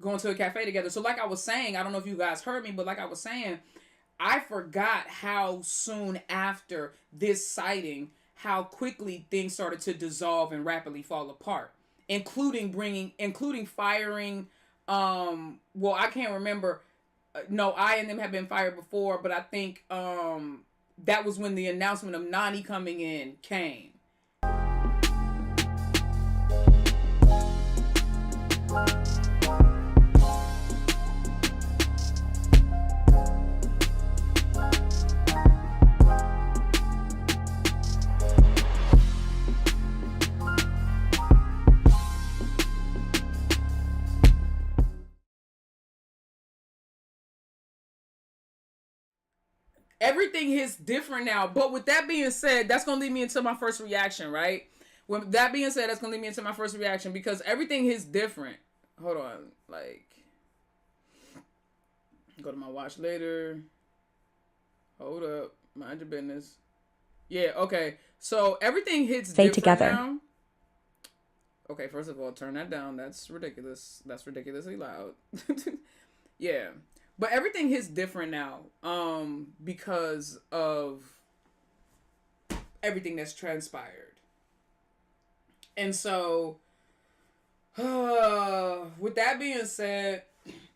going to a cafe together. So like I was saying, I don't know if you guys heard me, but like I was saying, I forgot how soon after this sighting, how quickly things started to dissolve and rapidly fall apart, including firing. Well, I can't remember. No, I and them have been fired before, but I think that was when the announcement of Nani coming in came. Everything is different now. But with that being said, that's going to lead me into my first reaction, right? With that being said, that's going to lead me into my first reaction because everything is different. Hold on. Like, go to my watch later. Hold up. Mind your business. Yeah, okay. So everything hits Stay different together. now. Okay, first of all, turn that down. That's ridiculous. That's ridiculously loud. Yeah. But everything hits different now because of everything that's transpired. And so, with that being said,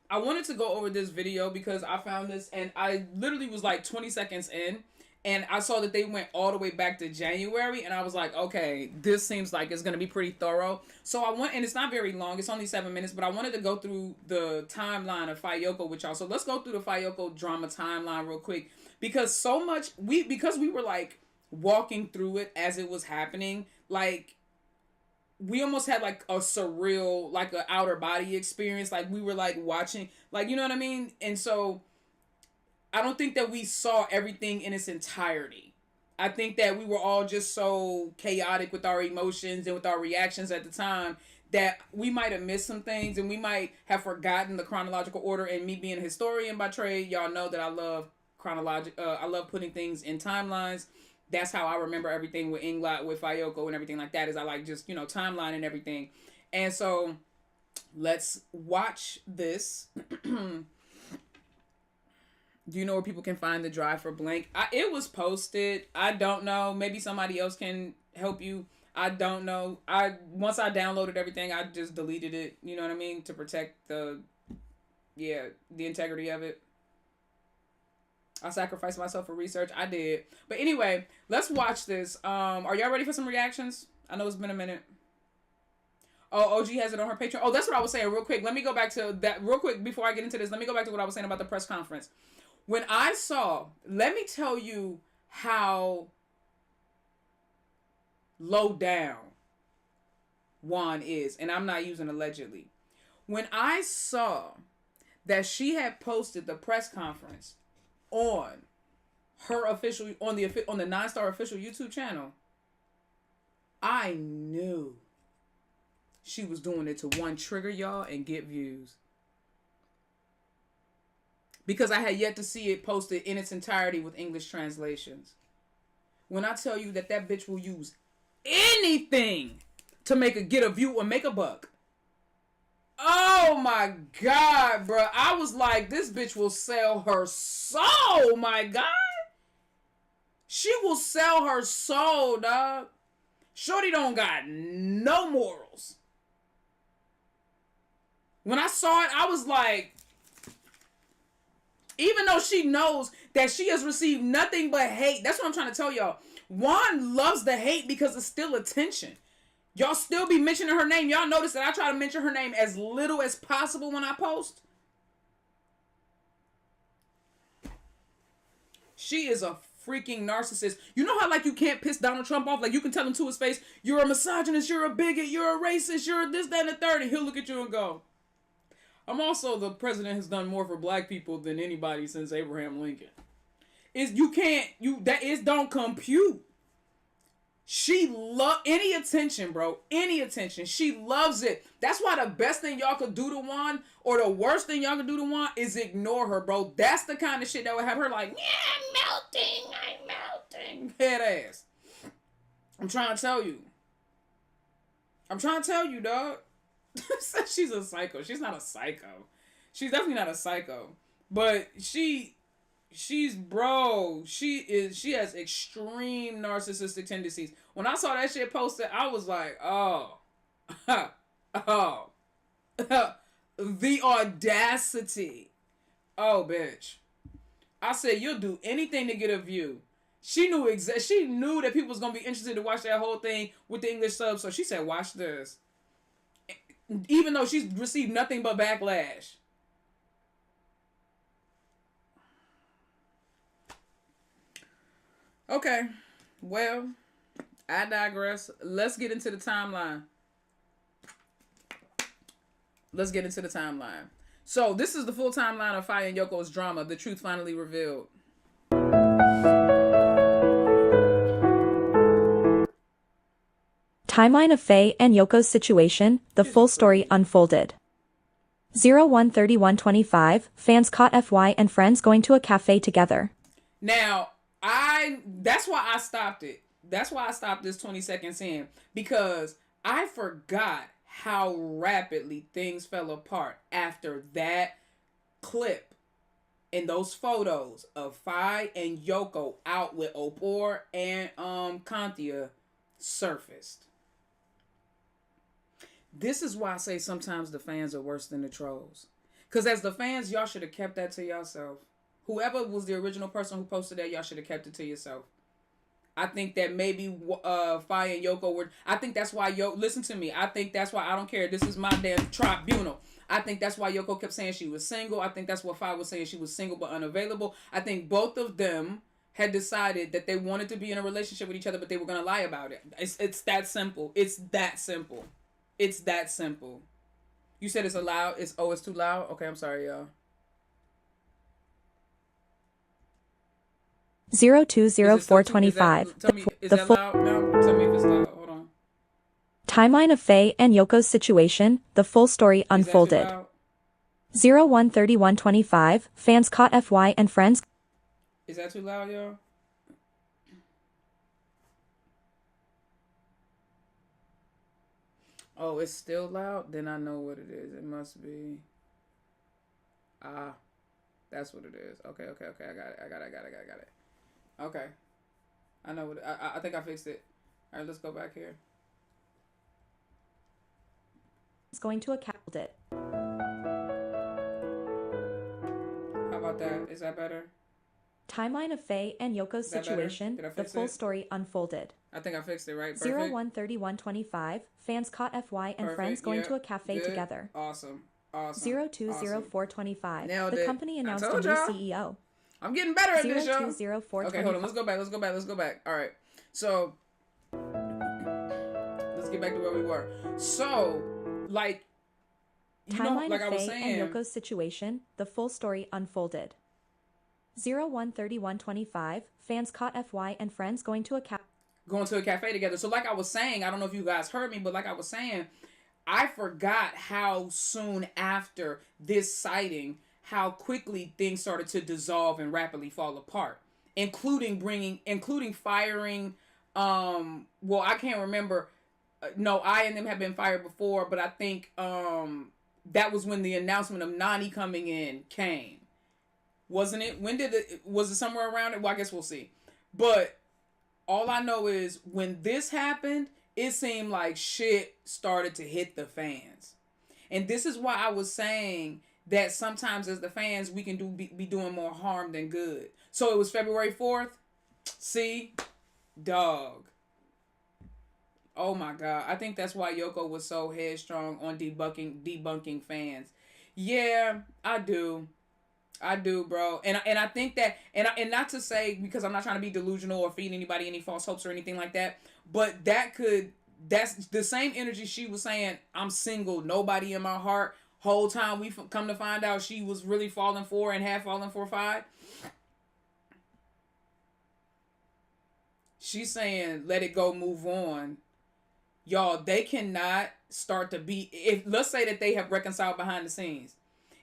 I wanted to go over this video because I found this and I literally was like 20 seconds in and I saw that they went all the way back to January and I was like, okay, this seems like it's going to be pretty thorough. So I went, and it's not very long, it's only 7 minutes, but I wanted to go through the timeline of Fayeyoko with y'all. So let's go through the Fayeyoko drama timeline real quick because because we were like walking through it as it was happening, like we almost had like a surreal, like an outer body experience. Like we were like watching, like, you know what I mean? And so I don't think that we saw everything in its entirety. I think that we were all just so chaotic with our emotions and with our reactions at the time that we might have missed some things and we might have forgotten the chronological order. And me being a historian by trade, y'all know that I love I love putting things in timelines. That's how I remember everything with Inglot, with Fayeyoko and everything like that, is I like just, timeline and everything. And so let's watch this. Do you know where people can find the drive for blank? It was posted. I don't know. Maybe somebody else can help you. I don't know. Once I downloaded everything, I just deleted it. You know what I mean? To protect the integrity of it. I sacrificed myself for research. I did. But anyway, let's watch this. Are y'all ready for some reactions? I know it's been a minute. Oh, OG has it on her Patreon. Oh, that's what I was saying real quick. Let me go back to that real quick before I get into this. Let me go back to what I was saying about the press conference. When I saw, let me tell you how low down Juan is. And I'm not using allegedly. When I saw that she had posted the press conference on her official, on the Ninestar official YouTube channel, I knew she was doing it to one, trigger y'all and get views. Because I had yet to see it posted in its entirety with English translations. When I tell you that bitch will use anything to get a view or make a buck. Oh my God, bro. I was like, this bitch will sell her soul, my God. She will sell her soul, dog. Shorty don't got no morals. When I saw it, I was like, even though she knows that she has received nothing but hate, that's what I'm trying to tell y'all. Juan loves the hate because it's still attention. Y'all still be mentioning her name. Y'all notice that I try to mention her name as little as possible when I post. She is a freaking narcissist. You know how, like, you can't piss Donald Trump off? Like, you can tell him to his face, you're a misogynist, you're a bigot, you're a racist, you're this, that, and the third, and he'll look at you and go, I'm also the president has done more for black people than anybody since Abraham Lincoln. Don't compute. She love any attention, bro. Any attention. She loves it. That's why the best thing y'all could do to Juan, or the worst thing y'all could do to Juan, is ignore her, bro. That's the kind of shit that would have her like, yeah, I'm melting. Head ass. I'm trying to tell you, dog. She's a psycho. She's not a psycho. She's definitely not a psycho. But she's bro. She has extreme narcissistic tendencies. When I saw that shit posted, I was like, oh, oh, the audacity. Oh, bitch. I said you'll do anything to get a view. She knew that people was gonna be interested to watch that whole thing with the English sub, so she said, "Watch this." Even though she's received nothing but backlash. Okay, well, I digress. Let's get into the timeline. So this is the full timeline of Faye and Yoko's drama. The truth finally revealed. Timeline of Faye and Yoko's situation, the full story unfolded. 01/31/25, fans caught FY and friends going to a cafe together. Now, that's why I stopped it. That's why I stopped this 20 seconds in. Because I forgot how rapidly things fell apart after that clip and those photos of Faye and Yoko out with Opor and Kantia surfaced. This is why I say sometimes the fans are worse than the trolls. Because as the fans, y'all should have kept that to yourself. Whoever was the original person who posted that, y'all should have kept it to yourself. I think that maybe Faye and Yoko were... I think that's why... Listen to me. I think that's why... I don't care. This is my damn tribunal. I think that's why Yoko kept saying she was single. I think that's what Faye was saying. She was single but unavailable. I think both of them had decided that they wanted to be in a relationship with each other, but they were going to lie about it. It's that simple. It's that simple. It's that simple. You said it's loud. It's too loud? Okay, I'm sorry, y'all. 02/04/25. Tell me, is that loud? No, tell me if it's loud. Hold on. Timeline of Faye and Yoko's situation, the full story unfolded. 01/31/25, fans caught FY and friends. Is that too loud, y'all? Oh, it's still loud? Then I know what it is. It must be... that's what it is. Okay. I got it. Okay. I know what... I think I fixed it. All right, let's go back here. It's going to a cafe. How about that? Is that better? Timeline of Faye and Yoko's situation, the full story unfolded. I think I fixed it, right? Perfect. 01/31/25, fans caught FY and friends going to a cafe together. Awesome. 02/04/25, Nailed the it. company announced a new CEO. I'm getting better at this, y'all. 02/04/25. Okay, hold on. Let's go back. All right. So, let's get back to where we were. So, like, Timeline like of I was Faye saying, and Yoko's situation, the full story unfolded. 01/31/25, fans caught FY and friends going to a cafe together. So like I was saying, I don't know if you guys heard me, but like I was saying, I forgot how soon after this sighting, how quickly things started to dissolve and rapidly fall apart, including firing, well, I can't remember. No, I and them have been fired before, but I think, that was when the announcement of Nani coming in came. Wasn't it? Was it somewhere around it? Well, I guess we'll see. But all I know is when this happened, it seemed like shit started to hit the fans. And this is why I was saying that sometimes as the fans, we can be doing more harm than good. So it was February 4th. See? Dog. Oh my God. I think that's why Yoko was so headstrong on debunking fans. Yeah, I do, bro. And I think that, and not to say, because I'm not trying to be delusional or feed anybody any false hopes or anything like that, but that's the same energy she was saying, I'm single, nobody in my heart. Whole time we come to find out she was really falling for and had fallen for Faye. She's saying, let it go, move on. Y'all, they cannot start to be, if let's say that they have reconciled behind the scenes.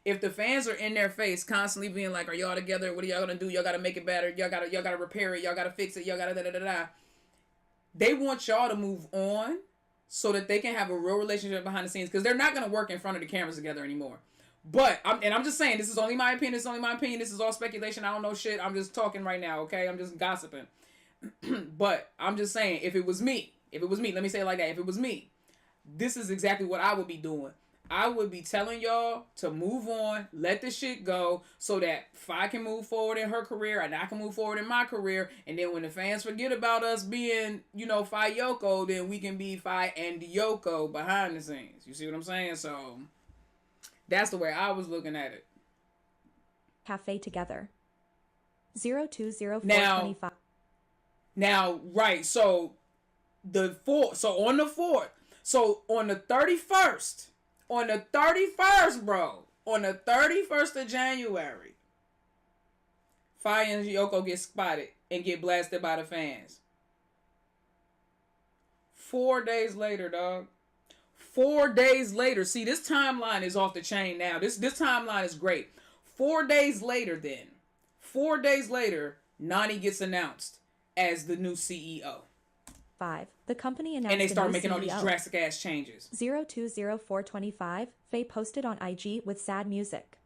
If the fans are in their face constantly being like, are y'all together? What are y'all gonna do? Y'all gotta make it better. Y'all gotta repair it. Y'all gotta fix it. Y'all gotta da-da-da-da. They want y'all to move on so that they can have a real relationship behind the scenes, because they're not going to work in front of the cameras together anymore. But I'm just saying, this is only my opinion. It's only my opinion. This is all speculation. I don't know shit. I'm just talking right now, okay? I'm just gossiping. But I'm just saying, if it was me, let me say it like that. If it was me, this is exactly what I would be doing. I would be telling y'all to move on, let this shit go, so that Faye can move forward in her career and I can move forward in my career. And then when the fans forget about us being, Fayeyoko, then we can be Faye and Yoko behind the scenes. You see what I'm saying? So that's the way I was looking at it. Cafe together. 020425. Now, right. So on the 4th. So on the 31st. On the 31st, bro. On the 31st of January. Faye and Yoko get spotted and get blasted by the fans. 4 days later, dog. 4 days later. See, this timeline is off the chain now. This timeline is great. 4 days later, then. 4 days later, Nani gets announced as the new CEO. 5. The company announced and they start the making CEO. All these drastic ass changes. 020425. Faye posted on IG with sad music.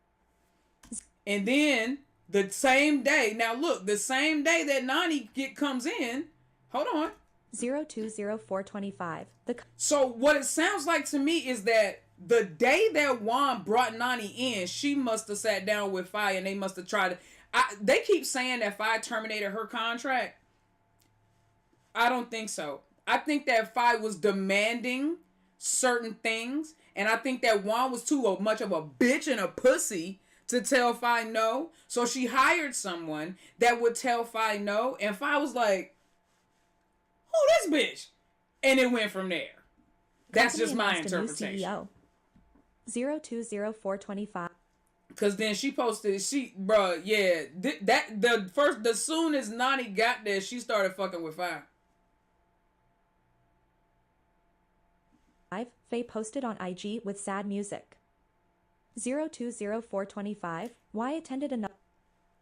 And then the same day, now look, the same day that Nani comes in, hold on. 020425. So what it sounds like to me is that the day that Juan brought Nani in, she must have sat down with Faye and they must have tried to. They keep saying that Faye terminated her contract. I don't think so. I think that Faye was demanding certain things, and I think that Juan was too much of a bitch and a pussy to tell Faye no. So she hired someone that would tell Faye no, and Faye was like, "Who this bitch?" And it went from there. That's just my interpretation. 020425. Cause then she posted, the soon as Nani got there, she started fucking with Faye. Faye posted on IG with sad music. 020425. Why attended another?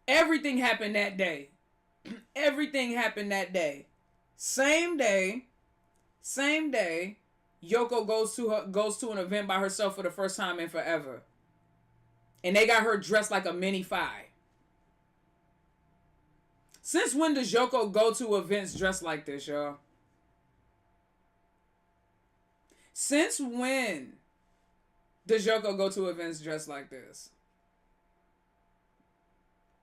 Everything happened that day. Everything happened that day. Same day. Yoko goes to an event by herself for the first time in forever. And they got her dressed like a mini Faye. Since when does Yoko go to events dressed like this, y'all? Since when does Yoko go to events dressed like this?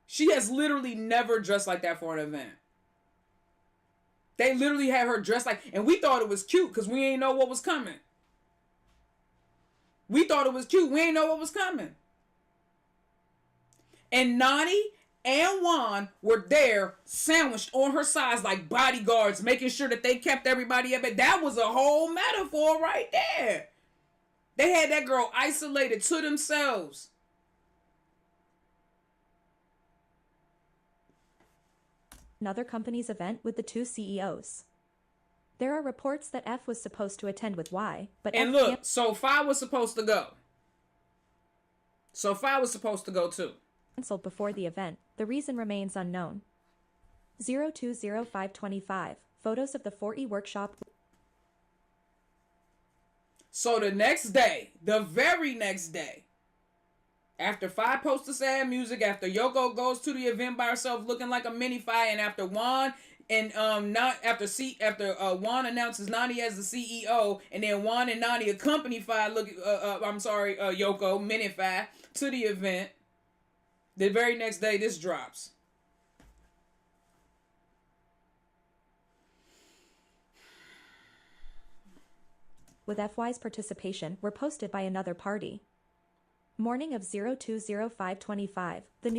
She has literally never dressed like that for an event. They literally had her dressed like, and we thought it was cute because we ain't know what was coming. We thought it was cute. We ain't know what was coming. And Nani and Juan were there, sandwiched on her sides like bodyguards, making sure that they kept everybody up. And that was a whole metaphor right there. They had that girl isolated to themselves. Another company's event with the two CEOs. There are reports that F was supposed to attend with Y, but and F look, so Faye was supposed to go. So Faye was supposed to go too. Canceled before the event. The reason remains unknown. 020525. Photos of the 4E workshop. So the next day, the very next day, after Faye posts the sad music, after Yoko goes to the event by herself looking like a mini Faye, and after Juan and Juan announces Nani as the CEO, and then Juan and Nani accompany Faye, Yoko, mini Faye, to the event. The very next day, this drops. With FY's participation were posted by another party. Morning of 020525. The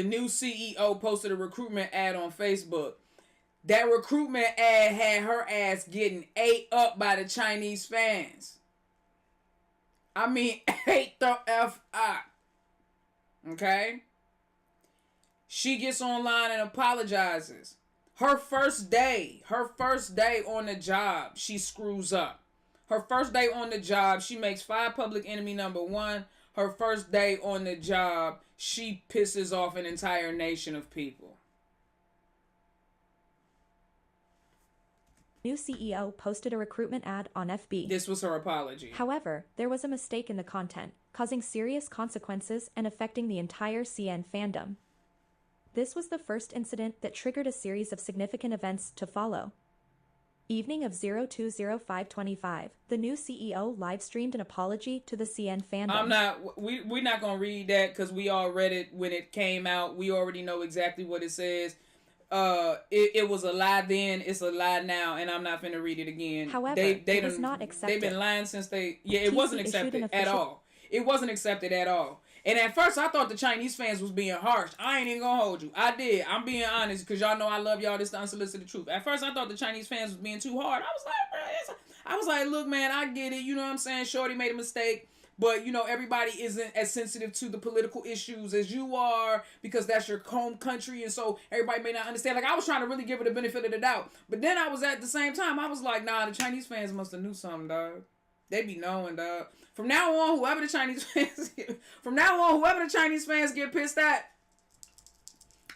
new CEO posted a recruitment ad on Facebook. That recruitment ad had her ass getting ate up by the Chinese fans. I mean, ate the F up. Okay? She gets online and apologizes. Her first day on the job, she screws up. Her first day on the job, she makes Faye public enemy number 1. Her first day on the job, she pisses off an entire nation of people. new CEO posted a recruitment ad on FB. This was her apology. However, there was a mistake in the content, causing serious consequences and affecting the entire CN fandom. This was the first incident that triggered a series of significant events to follow. Evening of 02/05/25, the new CEO live-streamed an apology to the CN fandom. We're not going to read that because we all read it when it came out. We already know exactly what it says. It was a lie then, it's a lie now, and I'm not finna read it again. However, it was not accepted. They've been lying since it wasn't accepted at all. It wasn't accepted at all. And at first, I thought the Chinese fans was being harsh. I ain't even gonna hold you. I did. I'm being honest because y'all know I love y'all. This is the unsolicited truth. At first, I thought the Chinese fans was being too hard. I was like, look, man, I get it. You know what I'm saying? Shorty made a mistake. But, you know, everybody isn't as sensitive to the political issues as you are because that's your home country. And so everybody may not understand. Like, I was trying to really give her the benefit of the doubt. But then I was at the same time, I was like, nah, the Chinese fans must have knew something, dog. They be knowing, dog. From now on, whoever the Chinese fans get pissed at,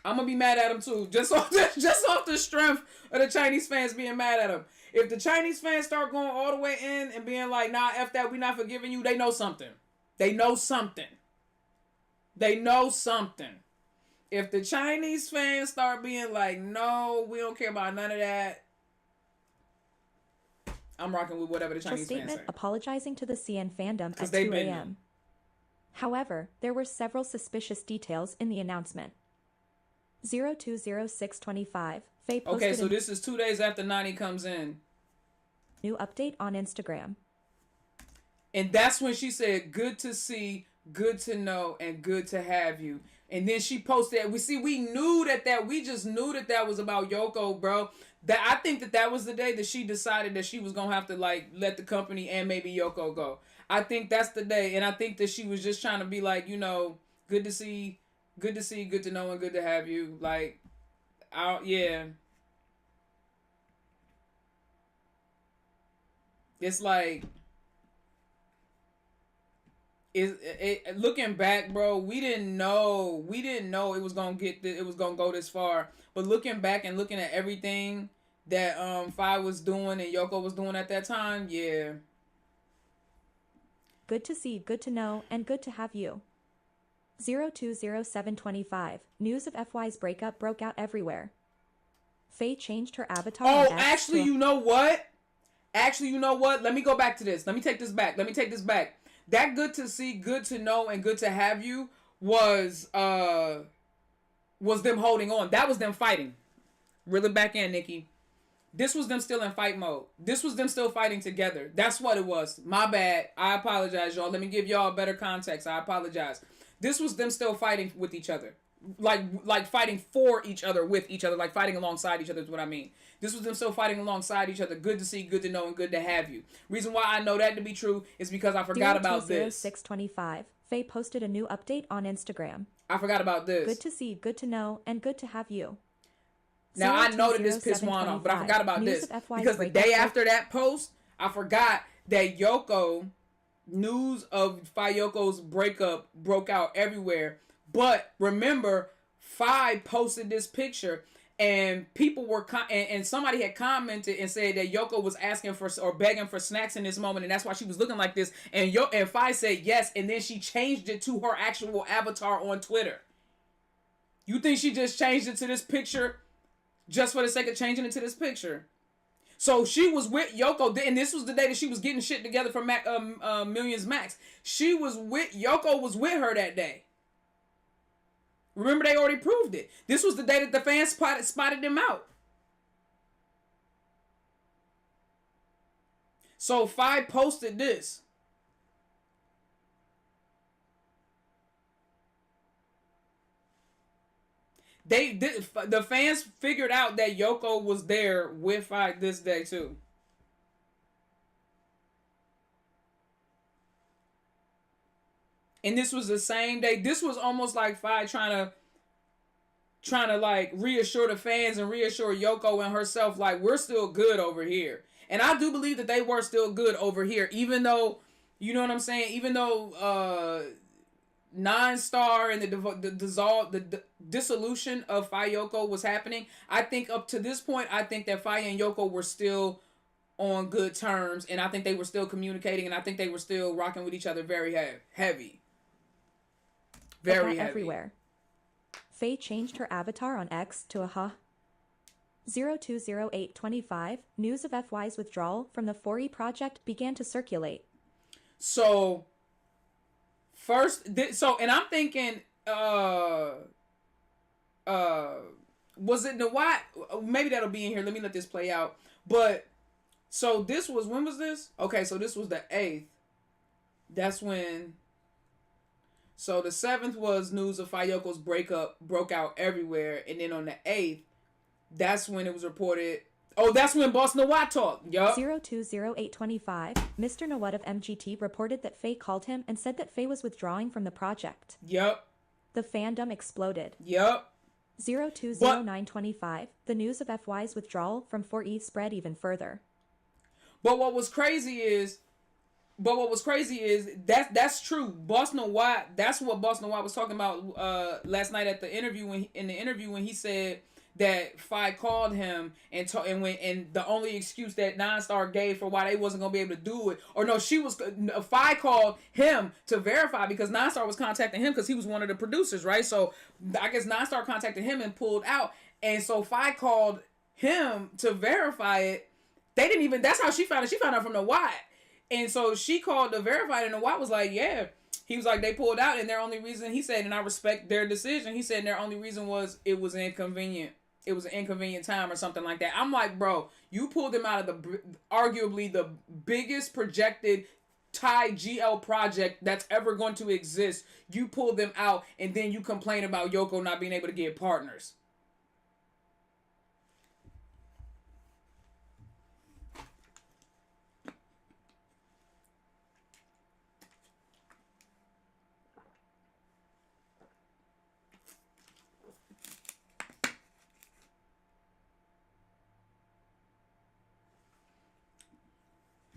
I'm going to be mad at them too. Just off the strength of the Chinese fans being mad at them. If the Chinese fans start going all the way in and being like, nah, F that, we not forgiving you, they know something. They know something. They know something. If the Chinese fans start being like, no, we don't care about none of that, I'm rocking with whatever the Chinese fans say. Apologizing to the CN fandom at 2 a.m. However, there were several suspicious details in the announcement. 02/06/25. Faye posted okay, so this is 2 days after Nani comes in. New update on Instagram. And that's when she said, good to see, good to know, and good to have you. And then she posted, we just knew that was about Yoko, bro. That I think that was the day that she decided that she was going to have to, like, let the company and maybe Yoko go. I think that's the day. And I think that she was just trying to be like, you know, good to see, good to know, and good to have you. Like, yeah. It's like, looking back, bro, we didn't know it was gonna go this far. But looking back and looking at everything that Faye was doing and Yoko was doing at that time, yeah. Good to see, good to know, and good to have you. 02/07/25. News of FY's breakup broke out everywhere. Faye changed her avatar. Oh, actually, you know what? Let me go back to this. Let me take this back. That good to see, good to know, and good to have you was them holding on. That was them fighting. Reel it back in, Nikki. This was them still in fight mode. This was them still fighting together. That's what it was. My bad. I apologize, y'all. Let me give y'all better context. I apologize. This was them still fighting with each other. Like fighting for each other, with each other. Like fighting alongside each other is what I mean. This was them still fighting alongside each other. Good to see, good to know, and good to have you. Reason why I know that to be true is because I forgot about this. 06/25. Faye posted a new update on Instagram. I forgot about this. Good to see, good to know, and good to have you. Now, I know that this pissed Juan off, but I forgot about this. Because the day after that post, I forgot that news of Fayeyoko's breakup broke out everywhere. But remember, Faye posted this picture, and people were and somebody had commented and said that Yoko was asking for or begging for snacks in this moment, and that's why she was looking like this. And Faye said yes, and then she changed it to her actual avatar on Twitter. You think she just changed it to this picture just for the sake of changing it to this picture? So she was with Yoko, and this was the day that she was getting shit together for Millions Max. Yoko was with her that day. Remember, they already proved it. This was the day that the fans spotted them out. So Faye posted this. The fans figured out that Yoko was there with Faye this day too. And this was the same day. This was almost like Faye trying to like reassure the fans and reassure Yoko and herself, like, we're still good over here. And I do believe that they were still good over here, even though, you know what I'm saying? Even though Ninestar and the dissolution of Fayeyoko was happening, I think up to this point, I think that Faye and Yoko were still on good terms, and I think they were still communicating, and I think they were still rocking with each other very heavy. Very heavy. Everywhere. Faye changed her avatar on X to a 020825. News of FY's withdrawal from the 4E project began to circulate. So first, and I'm thinking, was it Nawat? Maybe that'll be in here. Let me let this play out. But so this was, when was this? Okay, so this was the 8th. That's when. So the 7th was news of Fayeyoko's breakup broke out everywhere, and then on the 8th, that's when it was reported. Oh, that's when Boss Nawat talked. Yup. 020825. Mr. Nawat of MGT reported that Faye called him and said that Faye was withdrawing from the project. Yup. The fandom exploded. Yup. 020925. The news of FY's withdrawal from 4E spread even further. But what was crazy is that's true. Boss Nawat, that's what Boss Nawat was talking about last night at the interview when he said that Faye called him and the only excuse that Ninestar gave for why they wasn't gonna be able to do it, or no, Faye called him to verify because Ninestar was contacting him because he was one of the producers, right? So I guess Ninestar contacted him and pulled out, and so Faye called him to verify it. They didn't even. That's how she found it. She found out from the Watt, and so she called to verify it, and the Watt was like, yeah. He was like, they pulled out, and their only reason, he said, and I respect their decision. He said their only reason was it was inconvenient. It was an inconvenient time or something like that. I'm like, bro, you pulled them out of arguably the biggest projected Thai GL project that's ever going to exist. You pulled them out, and then you complain about Yoko not being able to get partners.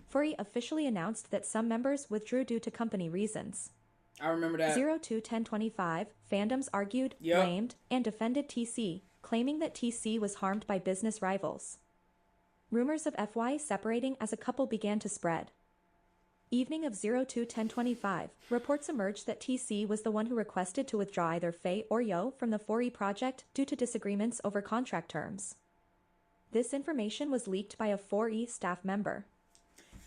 Furry officially announced that some members withdrew due to company reasons. I remember that. 021025, fandoms argued, blamed, and defended TC, claiming that TC was harmed by business rivals. Rumors of FY separating as a couple began to spread. Evening of 021025, reports emerged that TC was the one who requested to withdraw either Faye or Yo from the 4E project due to disagreements over contract terms. This information was leaked by a 4E staff member.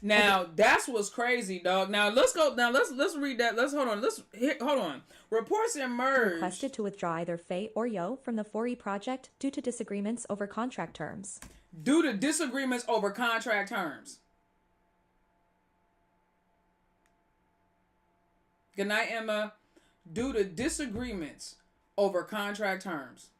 Now that's what's crazy, dog. Now let's go. Now let's read that. Hold on. Reports emerged. Requested to withdraw either Faye or Yo from the 4E project due to disagreements over contract terms. Due to disagreements over contract terms. Good night, Emma. Due to disagreements over contract terms.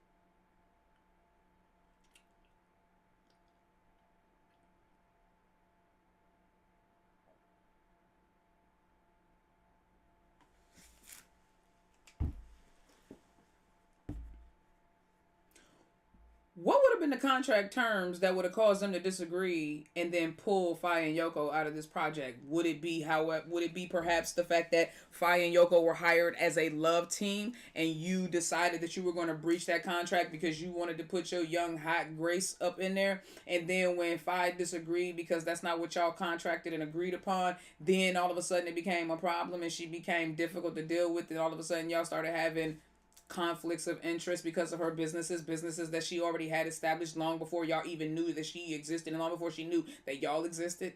What would have been the contract terms that would have caused them to disagree and then pull Faye and Yoko out of this project? Would it be perhaps the fact that Faye and Yoko were hired as a love team and you decided that you were going to breach that contract because you wanted to put your young hot Grace up in there, and then when Faye disagreed because that's not what y'all contracted and agreed upon, then all of a sudden it became a problem and she became difficult to deal with, and all of a sudden y'all started having conflicts of interest because of her businesses that she already had established long before y'all even knew that she existed and long before she knew that y'all existed?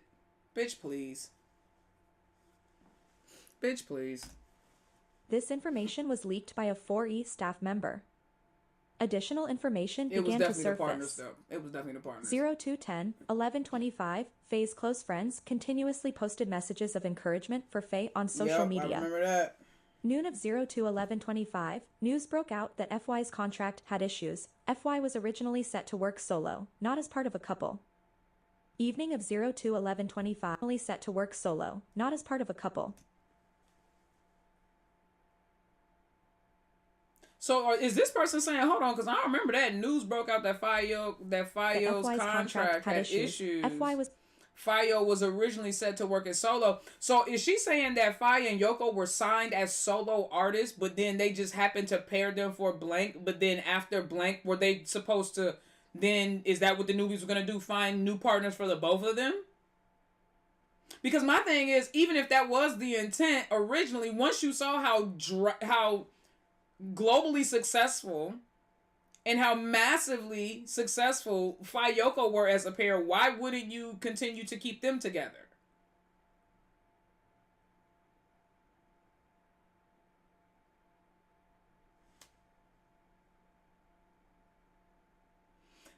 Bitch, please. Bitch, please. This information was leaked by a 4E staff member. Additional information began to surface. It was definitely the partners. 0210 1125, Faye's close friends continuously posted messages of encouragement for Faye on social media. I remember that. Noon of 021125, news broke out that FY's contract had issues. FY was originally set to work solo, not as part of a couple. Evening of 021125, only set to work solo, not as part of a couple. So is this person saying, hold on, because I remember that news broke out that Fayeyo's contract had issues. FY was... Faye was originally set to work as solo. So is she saying that Faye and Yoko were signed as solo artists, but then they just happened to pair them for blank, but then after blank, were they supposed to then, is that what the newbies were going to do? Find new partners for the both of them? Because my thing is, even if that was the intent originally, once you saw how globally successful and how massively successful Fayeyoko were as a pair, why wouldn't you continue to keep them together?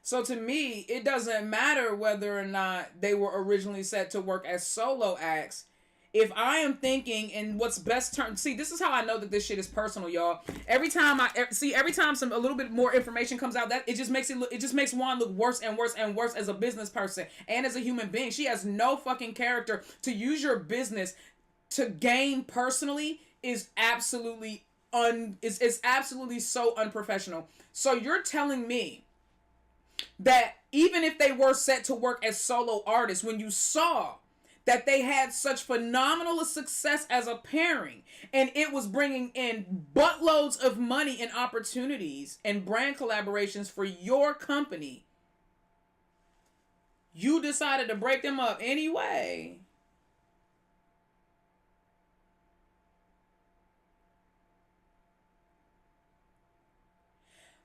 So to me, it doesn't matter whether or not they were originally set to work as solo acts. If I am thinking in what's best term, see, this is how I know that this shit is personal, y'all. Every time a little bit more information comes out, that it just makes Juan look worse and worse and worse as a business person and as a human being. She has no fucking character. To use your business to gain personally is absolutely is absolutely so unprofessional. So you're telling me that even if they were set to work as solo artists, when you saw that they had such phenomenal success as a pairing and it was bringing in buttloads of money and opportunities and brand collaborations for your company, you decided to break them up anyway.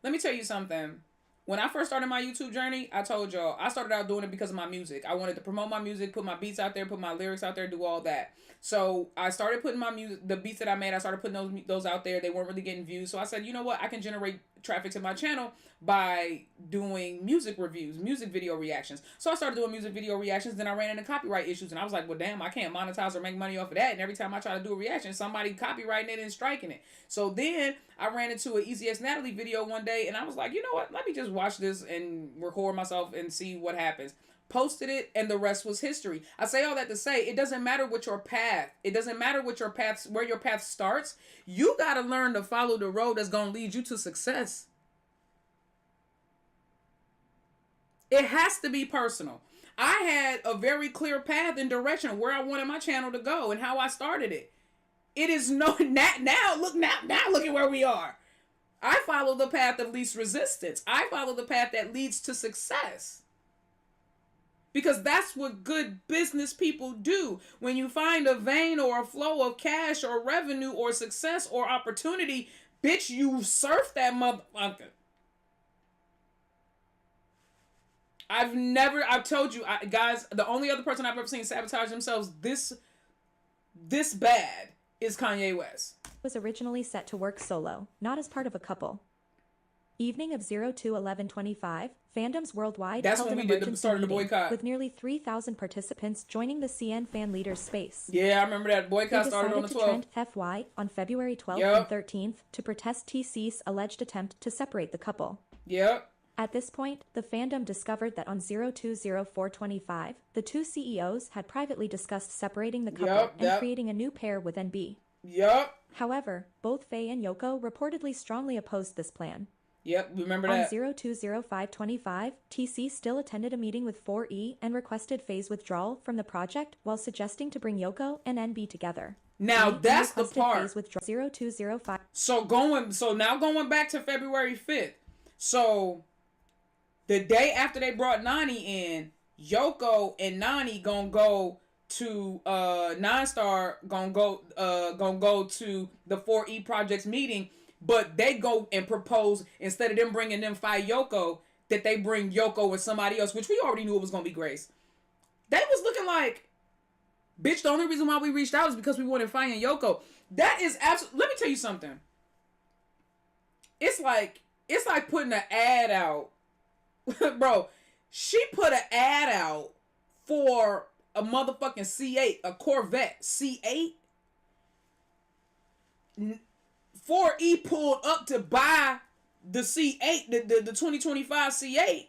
Let me tell you something. When I first started my YouTube journey, I told y'all, I started out doing it because of my music. I wanted to promote my music, put my beats out there, put my lyrics out there, do all that. So I started putting my music, the beats that I made, I started putting those out there. They weren't really getting views. So I said, you know what? I can generate traffic to my channel by doing music reviews, music video reactions. So I started doing music video reactions. Then I ran into copyright issues. And I was like, well, damn, I can't monetize or make money off of that. And every time I try to do a reaction, somebody copywriting it and striking it. So then I ran into an Easy X Natalie video one day. And I was like, you know what? Let me just watch this and record myself and see what happens. Posted it, and the rest was history. I say all that to say, it doesn't matter what your path. It doesn't matter what your path, where your path starts. You got to learn to follow the road that's going to lead you to success. It has to be personal. I had a very clear path and direction where I wanted my channel to go and how I started it. It is now look at where we are. I follow the path of least resistance. I follow the path that leads to success. Because that's what good business people do. When you find a vein or a flow of cash or revenue or success or opportunity, bitch, you surf that motherfucker. I've told you, guys, the only other person I've ever seen sabotage themselves this bad is Kanye West. Was originally set to work solo, not as part of a couple. Evening of 02/11/25, fandoms worldwide That's held when an we emergency started the meeting boycott. with nearly 3,000 participants joining the CN fan leaders space. Yeah, I remember that boycott started on the 12th. They decided to trend FY on February 12th Yep. and 13th to protest TC's alleged attempt to separate the couple. Yep. At this point, the fandom discovered that on 02/04/25, the two CEOs had privately discussed separating the couple and creating a new pair with NB. Yep. However, both Faye and Yoko reportedly strongly opposed this plan. Yep, remember that. On 02/05/25, TC still attended a meeting with 4E and requested Faye's withdrawal from the project while suggesting to bring Yoko and NB together. Now that's the part. Faye's 02/05. So now going back to February 5th. So the day after they brought Nani in, Yoko and Nani gonna go to Ninestar, gonna go to the 4E project's meeting. But they go and propose, instead of them bringing them Fayeyoko, that they bring Yoko with somebody else, which we already knew it was going to be Grace. They was looking like, bitch, the only reason why we reached out is because we wanted Faye and Yoko. That is absolutely, let me tell you something. It's like putting an ad out. Bro, she put an ad out for a motherfucking C8, a Corvette C8. 4E pulled up to buy the C8, the 2025 C8.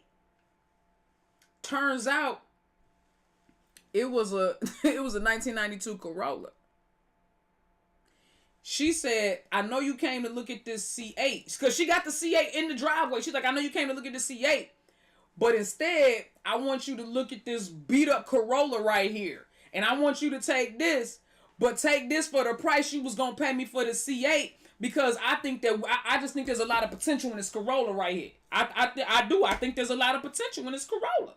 Turns out it was a 1992 Corolla. She said, I know you came to look at this C8. Because she got the C8 in the driveway. She's like, I know you came to look at the C8. But instead, I want you to look at this beat up Corolla right here. And I want you to take this, but take this for the price you was going to pay me for the C8. Because I think that, I just think there's a lot of potential in this Corolla right here. I do. I think there's a lot of potential in this Corolla.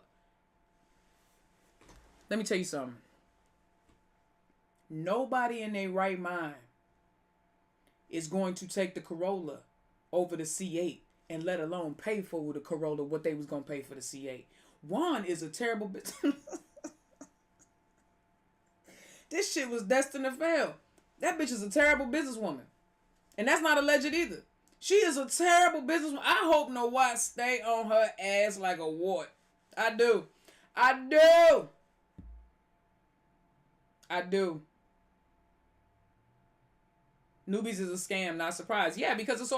Let me tell you something. Nobody in their right mind is going to take the Corolla over the C8 and let alone pay for the Corolla what they was going to pay for the C8. Juan is a terrible bitch. This shit was destined to fail. That bitch is a terrible businesswoman. And that's not alleged either. She is a terrible businesswoman. I hope no wife stay on her ass like a wart. I do. I do. I do. Newbies is a scam, not surprised. Yeah, because it's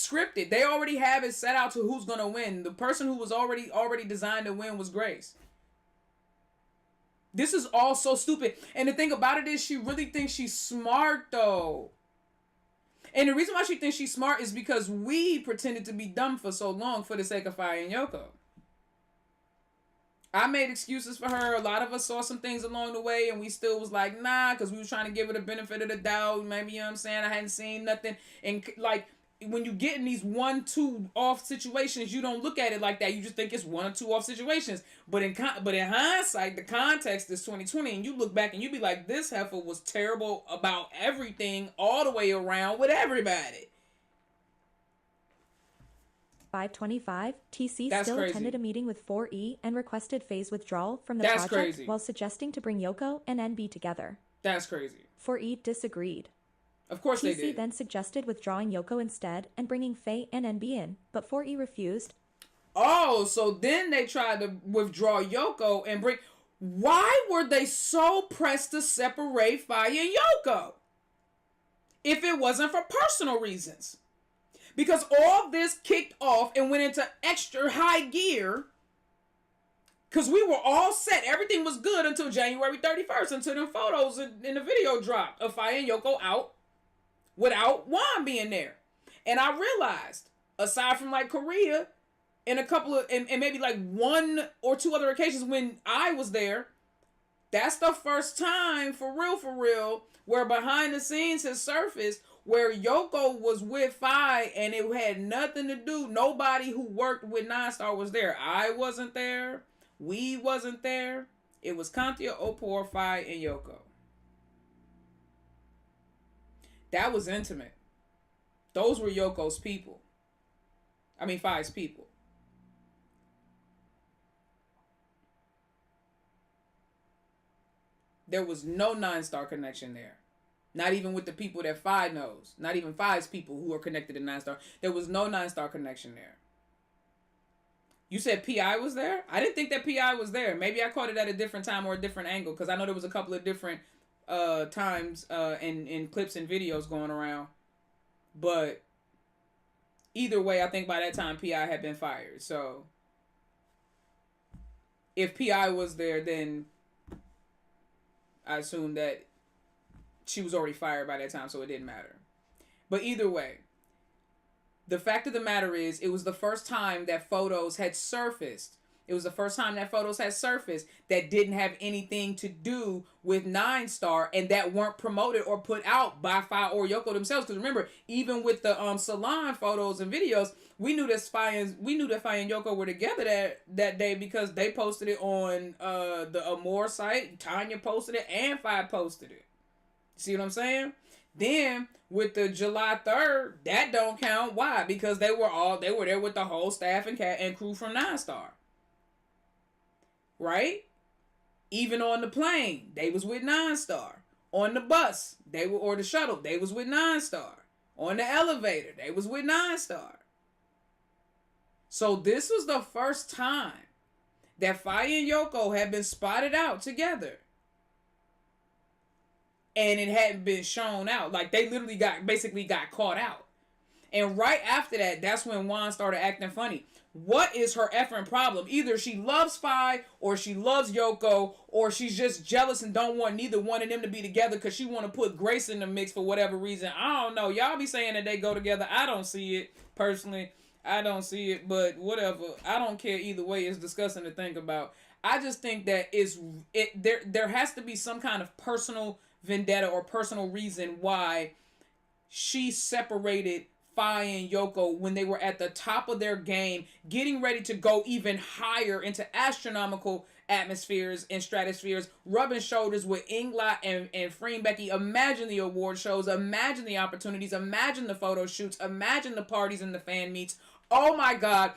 scripted. They already have it set out to who's gonna win. The person who was already designed to win was Grace. This is all so stupid. And the thing about it is she really thinks she's smart though. And the reason why she thinks she's smart is because we pretended to be dumb for so long for the sake of Faye and Yoko. I made excuses for her. A lot of us saw some things along the way and we still was like, nah, because we was trying to give her the benefit of the doubt. Maybe, you know what I'm saying? I hadn't seen nothing. And like, when you get in these 1-2 off situations, you don't look at it like that. You just think it's 1 or 2 off situations. But in hindsight, the context is 2020, and you look back and you be like, this heifer was terrible about everything all the way around with everybody. 525, TC That's still crazy. attended a meeting with 4E and requested Faye's withdrawal from the That's project crazy. while suggesting to bring Yoko and NB together. That's crazy. 4E disagreed. Of course they TC did. then suggested withdrawing Yoko instead and bringing Faye and NB in, but 4E refused. Oh, so then they tried to withdraw Yoko and bring... Why were they so pressed to separate Faye and Yoko? If it wasn't for personal reasons. Because all this kicked off and went into extra high gear. Because we were all set. Everything was good until January 31st. Until them photos in the video dropped of Faye and Yoko out without Juan being there. And I realized, aside from like Korea and a couple of, and maybe like 1 or 2 other occasions when I was there, that's the first time for real, where behind the scenes has surfaced where Yoko was with Faye and it had nothing to do. Nobody who worked with Ninestar was there. I wasn't there. We wasn't there. It was Kantia, Opor, Faye, and Yoko. That was intimate. Those were Yoko's people. I mean, Faye's people. There was no Ninestar connection there. Not even with the people that Faye knows. Not even Faye's people who are connected to Ninestar. There was no Ninestar connection there. You said P.I. was there? I didn't think that P.I. was there. Maybe I caught it at a different time or a different angle. Because I know there was a couple of different times in clips and videos going around. But either way, I think by that time P.I. had been fired. So if P.I. was there, then I assume that she was already fired by that time, so it didn't matter. But either way, the fact of the matter is, it was the first time that photos had surfaced. It was the first time that photos had surfaced that didn't have anything to do with Ninestar and that weren't promoted or put out by Faye or Yoko themselves. Because remember, even with the salon photos and videos, we knew that Faye and Yoko were together that day because they posted it on the Amore site. Tanya posted it and Faye posted it. See what I'm saying? Then with the July 3rd, that don't count. Why? Because they were there with the whole staff and crew from Ninestar. Right? Even on the plane, they was with Ninestar. On the bus, or the shuttle, they was with Ninestar. On the elevator, they was with Ninestar. So this was the first time that Faye and Yoko had been spotted out together. And it hadn't been shown out. Like, they literally basically got caught out. And right after that, that's when Juan started acting funny. What is her effing problem? Either she loves Faye, or she loves Yoko, or she's just jealous and don't want neither one of them to be together because she want to put Grace in the mix for whatever reason. I don't know. Y'all be saying that they go together. I don't see it, personally. I don't see it, but whatever. I don't care either way. It's disgusting to think about. I just think that there has to be some kind of personal vendetta or personal reason why she separated Faye and Yoko when they were at the top of their game, getting ready to go even higher into astronomical atmospheres and stratospheres, rubbing shoulders with Ingla and Freen Becky. Imagine the award shows, imagine the opportunities, imagine the photo shoots, imagine the parties and the fan meets. Oh my God.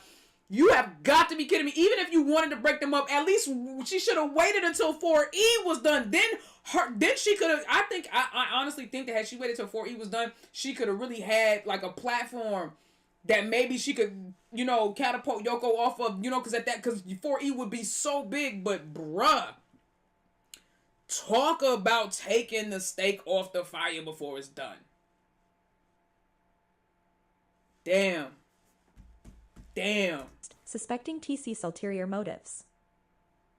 You have got to be kidding me. Even if you wanted to break them up, at least she should have waited until 4E was done. Then she could have, I honestly think that had she waited till 4E was done, she could have really had like a platform that maybe she could, catapult Yoko off of, because 4E would be so big. But bruh, talk about taking the stake off the fire before it's done. Damn. Suspecting TC's ulterior motives.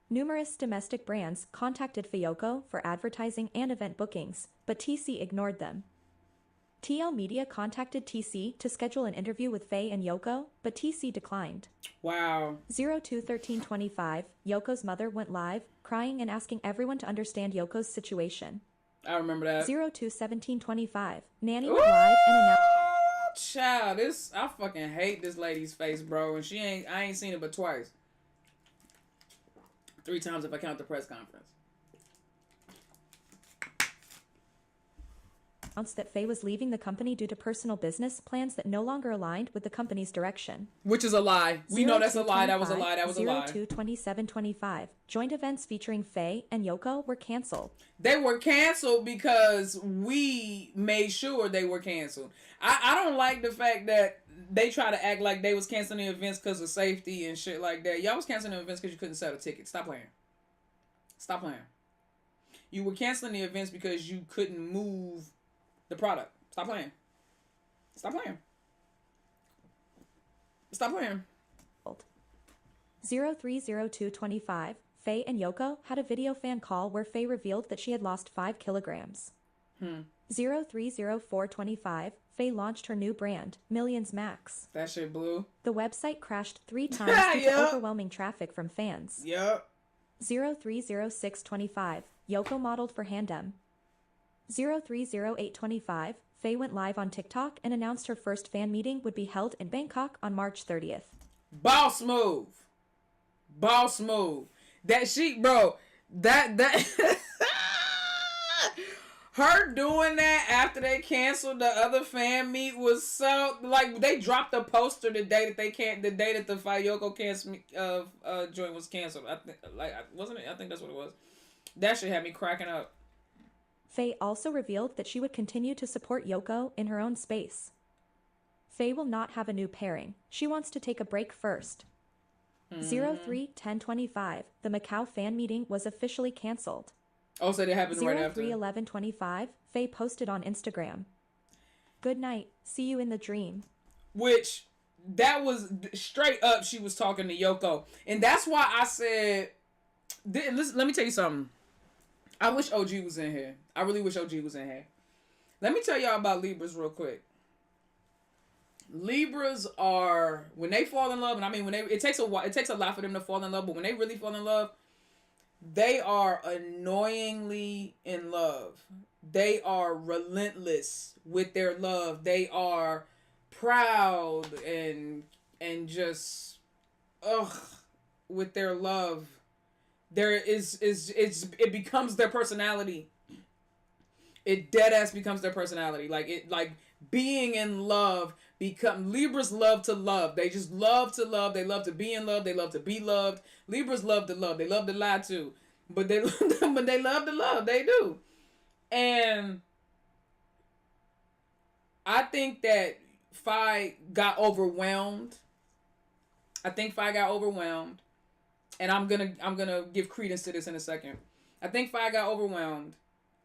Numerous domestic brands contacted Fayeyoko for advertising and event bookings, but TC ignored them. TL Media contacted TC to schedule an interview with Faye and Yoko, but TC declined. Wow. 02/13/25, Yoko's mother went live, crying and asking everyone to understand Yoko's situation. I remember that. 02/17/25, Nanny went live and announced. Child, I fucking hate this lady's face, bro, and I ain't seen it but twice. 3 times if I count the press conference. Announced that Faye was leaving the company due to personal business plans that no longer aligned with the company's direction. Which is a lie. We know that's a lie. That was a lie. That was a lie. 02/27/25. Joint events featuring Faye and Yoko were canceled. They were canceled because we made sure they were canceled. I don't like the fact that they try to act like they was canceling the events because of safety and shit like that. Y'all was canceling the events because you couldn't sell a ticket. Stop playing. Stop playing. You were canceling the events because you couldn't move the product. Stop playing. Stop playing. Stop playing. 03/02/25, Faye and Yoko had a video fan call where Faye revealed that she had lost 5 kilograms. 03/04/25, Faye launched her new brand, Millions Max. That shit blew. The website crashed 3 times due to overwhelming traffic from fans. Yep. 03/06/25, Yoko modeled for Handem. 03/08/25, Faye went live on TikTok and announced her first fan meeting would be held in Bangkok on March 30th. Boss move. Boss move. That she, bro, that her doing that after they canceled the other fan meet was so, like, they dropped a poster the day that the Fayeyoko joint was canceled. Wasn't it? I think that's what it was. That shit had me cracking up. Faye also revealed that she would continue to support Yoko in her own space. Faye will not have a new pairing. She wants to take a break first. 03/10/25, the Macau fan meeting was officially canceled. Oh, so that happened right after. 03/11/25, Faye posted on Instagram. Good night. See you in the dream. Which, that was straight up, she was talking to Yoko. And that's why I said, listen, let me tell you something. I wish OG was in here. I really wish OG was in here. Let me tell y'all about Libras real quick. Libras are, when they fall in love, and I mean, it takes a while, it takes a lot for them to fall in love, but when they really fall in love, they are annoyingly in love. They are relentless with their love. They are proud and just with their love. It becomes their personality. It dead ass becomes their personality. Like being in love Libras love to love. They just love to love. They love to be in love. They love to be loved. Libras love to love. They love to lie too. But they love to love. They do. And I think that Faye got overwhelmed. And I'm gonna give credence to this in a second. I think Faye got overwhelmed,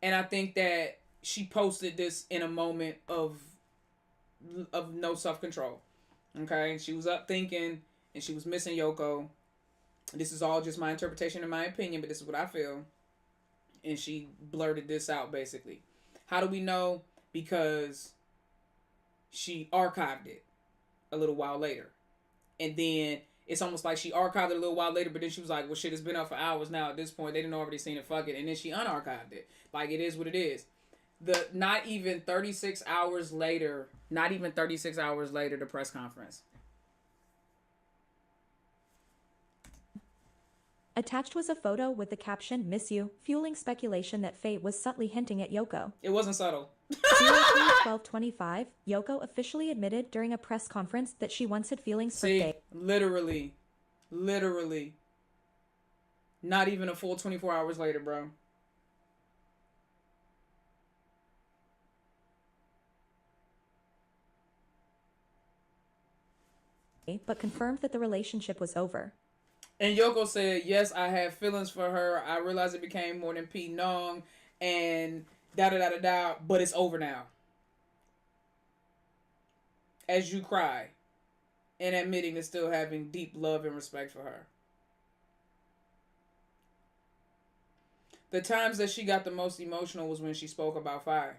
and I think that she posted this in a moment of no self-control. Okay, she was up thinking, and she was missing Yoko. This is all just my interpretation and my opinion, but this is what I feel. And she blurted this out basically. How do we know? Because she archived it. a little while later. And then it's almost like she archived it a little while later, but then she was like, well, shit, it's been up for hours now at this point. They didn't already seen it, fuck it. And then she unarchived it. Like, it is what it is. Not even 36 hours later, the press conference. Attached was a photo with the caption, "Miss you," fueling speculation that Faye was subtly hinting at Yoko. It wasn't subtle. 03/12/25, Yoko officially admitted during a press conference that she once had feelings for Faye. Literally. Not even a full 24 hours later, bro. But confirmed that the relationship was over. And Yoko said, yes, I have feelings for her. I realized it became more than P Nong and da-da-da-da-da, but it's over now. As you cry and admitting to still having deep love and respect for her. The times that she got the most emotional was when she spoke about Faye.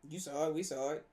You saw it. We saw it.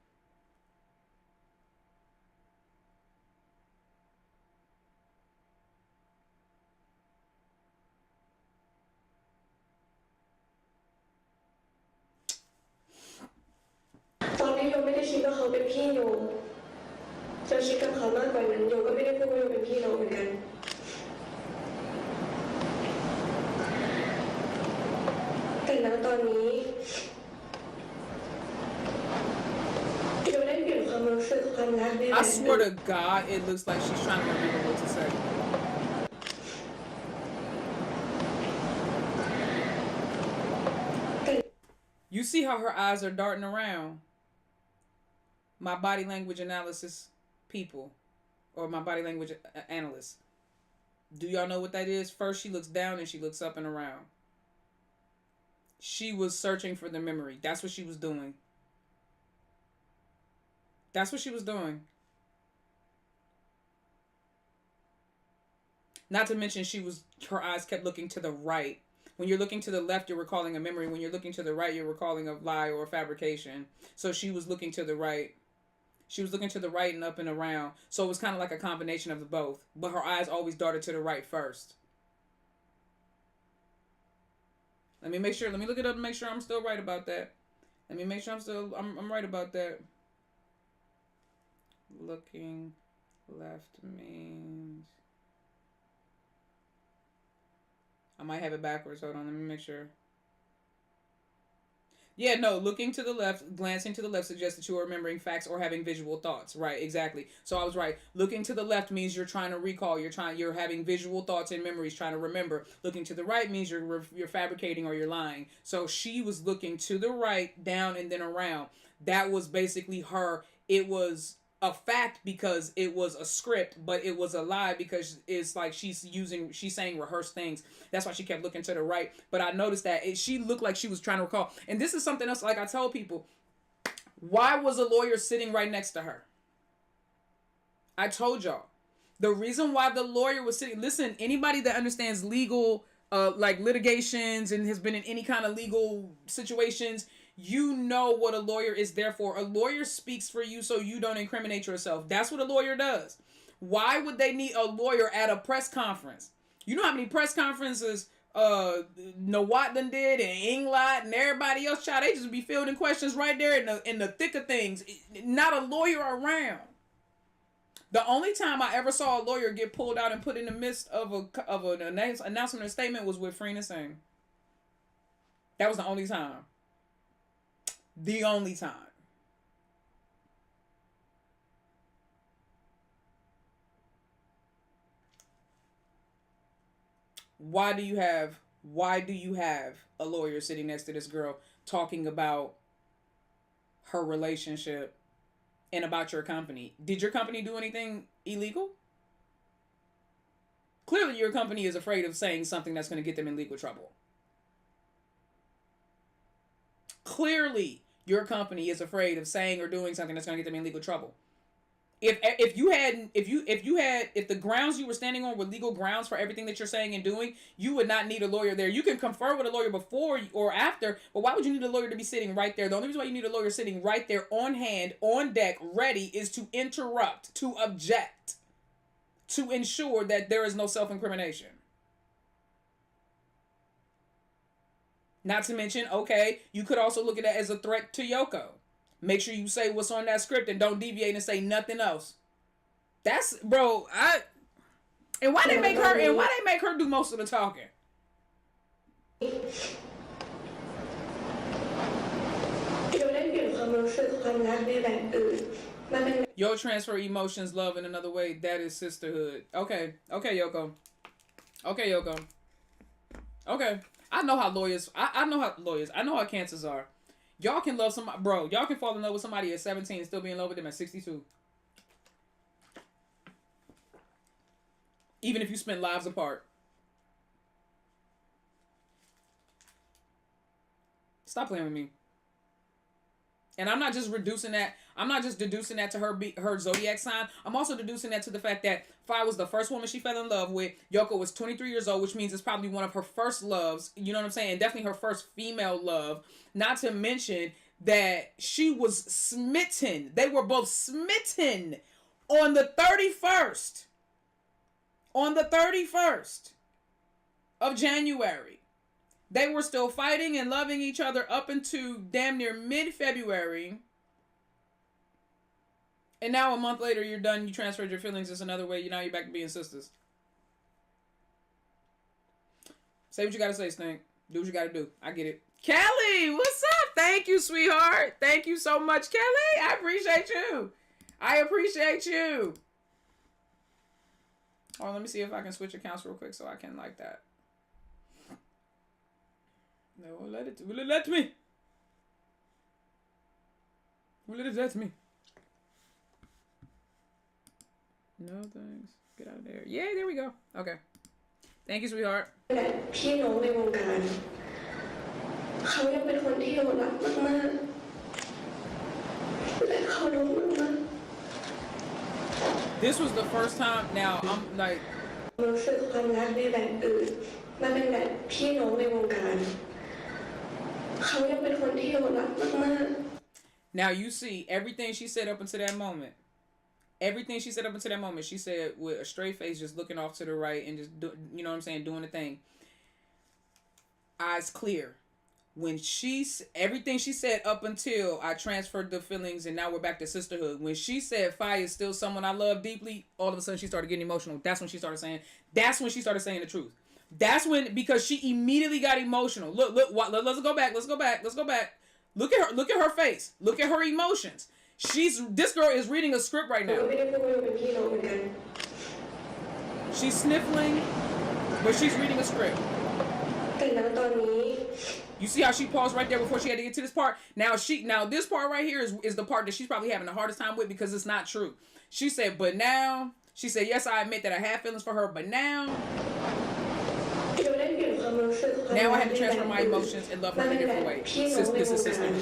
I swear to God, it looks like she's trying to remember what to say. You see how her eyes are darting around? My body language analysis people, or my body language analysts. Do y'all know what that is? First, she looks down and she looks up and around. She was searching for the memory. That's what she was doing. That's what she was doing. Not to mention her eyes kept looking to the right. When you're looking to the left, you're recalling a memory. When you're looking to the right, you're recalling a lie or a fabrication. So she was looking to the right. She was looking to the right and up and around. So it was kind of like a combination of the both. But her eyes always darted to the right first. Let me make sure. Let me look it up and make sure I'm still right about that. Let me make sure I'm right about that. Looking left means... I might have it backwards. Hold on, let me make sure. Yeah, no, looking to the left, glancing to the left suggests that you are remembering facts or having visual thoughts. Right, exactly. So I was right. Looking to the left means you're trying to recall. You're having visual thoughts and memories, trying to remember. Looking to the right means you're fabricating or you're lying. So she was looking to the right, down, and then around. That was basically her. It was a fact because it was a script, but it was a lie because it's like she's saying rehearsed things. That's why she kept looking to the right. But I noticed that she looked like she was trying to recall. And this is something else, like I tell people, why was a lawyer sitting right next to her? I told y'all. The reason why the lawyer was sitting, listen, anybody that understands legal, like litigations and has been in any kind of legal situations, you know what a lawyer is there for. A lawyer speaks for you so you don't incriminate yourself. That's what a lawyer does. Why would they need a lawyer at a press conference? You know how many press conferences Nawat done did and Inglot and everybody else, child, they just be fielding questions right there in the thick of things. Not a lawyer around. The only time I ever saw a lawyer get pulled out and put in the midst of an announcement or statement was with Freena Singh. That was the only time. The only time. Why do you have a lawyer sitting next to this girl talking about her relationship and about your company? Did your company do anything illegal? Clearly your company is afraid of saying something that's going to get them in legal trouble. Clearly your company is afraid of saying or doing something that's going to get them in legal trouble. If the grounds you were standing on were legal grounds for everything that you're saying and doing, you would not need a lawyer there. You can confer with a lawyer before or after, but why would you need a lawyer to be sitting right there? The only reason why you need a lawyer sitting right there on hand, on deck, ready, is to interrupt, to object, to ensure that there is no self-incrimination. Not to mention, okay, you could also look at that as a threat to Yoko. Make sure you say what's on that script and don't deviate and say nothing else. That's, bro, and why they make her do most of the talking? Yo, transfer emotions, love in another way. That is sisterhood. Okay, Yoko. Okay. I know how lawyers. I know how cancers are. Y'all can love somebody, bro. Y'all can fall in love with somebody at 17 and still be in love with them at 62. Even if you spend lives apart. Stop playing with me. And I'm not just deducing that to her zodiac sign. I'm also deducing that to the fact that Faye was the first woman she fell in love with. Yoko was 23 years old, which means it's probably one of her first loves. You know what I'm saying? And definitely her first female love. Not to mention that she was smitten. They were both smitten on the 31st. On the 31st of January. They were still fighting and loving each other up into damn near mid-February. And now a month later, you're done. You transferred your feelings. It's another way. Now you're back to being sisters. Say what you got to say, Stink. Do what you got to do. I get it. Kelly, what's up? Thank you, sweetheart. Thank you so much, Kelly. I appreciate you. Oh, let me see if I can switch accounts real quick so I can like that. No, will it let me? Will it let me? No thanks. Get out of there. Yay, there we go. Okay. Thank you, sweetheart. This was the first time. Now, I'm like... Now you see everything she said up until that moment. She said with a straight face, just looking off to the right and just you know what I'm saying, doing the thing. Eyes clear. When everything she said up until I transferred the feelings and now we're back to sisterhood. When she said Faye is still someone I love deeply, all of a sudden she started getting emotional. That's when she started saying the truth. That's when, because she immediately got emotional. Look, let's go back. Look at her face. Look at her emotions. This girl is reading a script right now. She's sniffling, but she's reading a script. You see how she paused right there before she had to get to this part? Now this part right here is the part that she's probably having the hardest time with because it's not true. She said, yes, I admit that I have feelings for her, but now I have to transfer my emotions and love her in a different way. This is sister.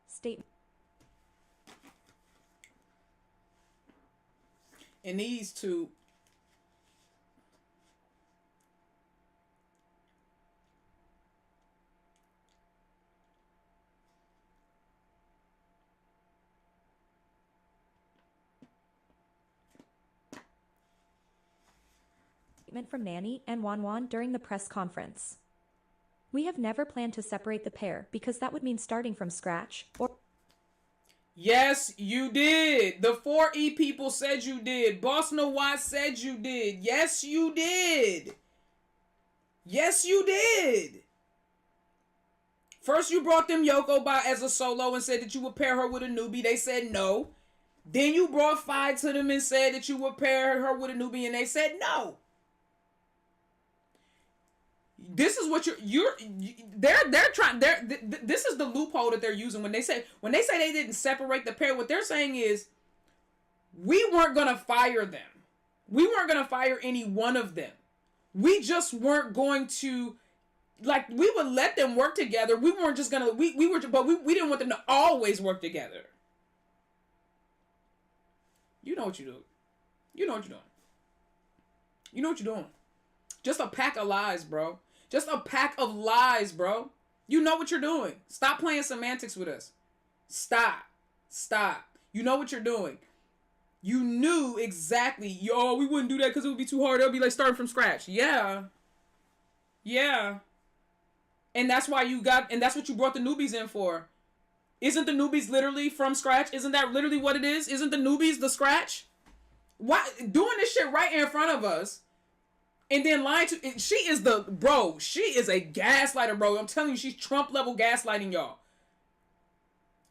Statement. And these two. Statement from Nanny and Wanwan during the press conference. We have never planned to separate the pair because that would mean starting from scratch or... Yes, you did. The 4E people said you did. Boss Nawaz said you did. Yes, you did. Yes, you did. First, you brought them Yoko by as a solo and said that you would pair her with a newbie. They said no. Then you brought Faye to them and said that you would pair her with a newbie, and they said no. This is what they're trying. This is the loophole that they're using when they say they didn't separate the pair. What they're saying is we weren't gonna fire them. We weren't gonna fire any one of them. We just weren't going to, like, we would let them work together. We weren't just gonna, we didn't want them to always work together. You know what you're doing. You know what you're doing. You know what you're doing. Just a pack of lies, bro. Just a pack of lies, bro. You know what you're doing. Stop playing semantics with us. Stop. Stop. You know what you're doing. You knew exactly, yo, we wouldn't do that because it would be too hard. It would be like starting from scratch. Yeah. Yeah. And that's why and that's what you brought the newbies in for. Isn't the newbies literally from scratch? Isn't that literally what it is? Isn't the newbies the scratch? Why doing this shit right in front of us and then lying to, she is a gaslighter, bro. I'm telling you, she's Trump level gaslighting y'all.